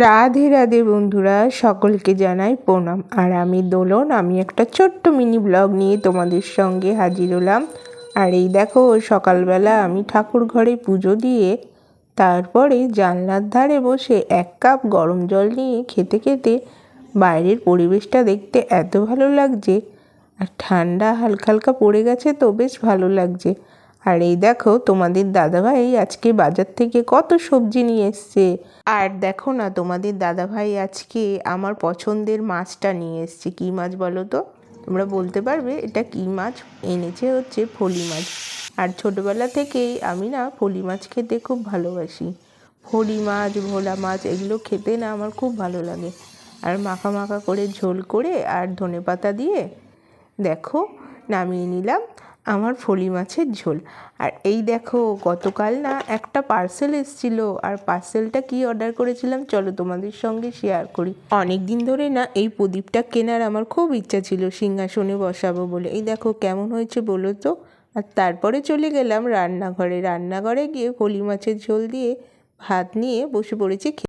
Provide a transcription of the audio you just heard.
রাধে রাধে বন্ধুরা, সকলকে জানাই প্রণাম। আর আমি দোলন, আমি একটা ছোট্ট মিনি ব্লগ নিয়ে তোমাদের সঙ্গে হাজির হলাম। আর এই দেখো, সকালবেলা আমি ঠাকুর ঘরে পুজো দিয়ে তারপরে জানলার ধারে বসে 1 কাপ গরম জল নিয়ে খেতে খেতে বাইরের পরিবেশটা দেখতে এত ভালো লাগছে। আর ঠান্ডা হালকা হালকা পড়ে গেছে, তো বেশ ভালো লাগছে। আর এই দেখো, তোমাদের দাদাভাই আজকে বাজার থেকে কত সবজি নিয়ে এসছে। আর দেখো না, তোমাদের দাদাভাই আজকে আমার পছন্দের মাছটা নিয়ে এসছে। কী মাছ বলো তো? তোমরা বলতে পারবে এটা কী মাছ? এনেছে হচ্ছে ফলি মাছ। আর ছোটোবেলা থেকেই আমি না ফলি মাছ খেতে খুব ভালোবাসি। ফলি মাছ, ভোলা মাছ এগুলো খেতে না আমার খুব ভালো লাগে। আর মাখা মাখা করে ঝোল করে আর ধনেপাতা দিয়ে দেখো নামিয়ে নিলাম আমার ফলি মাছের ঝোল। আর এই দেখো, গতকাল না একটা পার্সেল এসেছিলো। আর পার্সেলটা কি অর্ডার করেছিলাম চলো তোমাদের সঙ্গে শেয়ার করি। অনেক দিন ধরে না এই প্রদীপটা কেনার আমার খুব ইচ্ছা ছিল, সিংহাসনে বসাবো বলে। এই দেখো কেমন হয়েছে বলো তো। আর তারপরে চলে গেলাম রান্নাঘরে গিয়ে ফলি মাছের ঝোল দিয়ে ভাত নিয়ে বসে পড়েছি।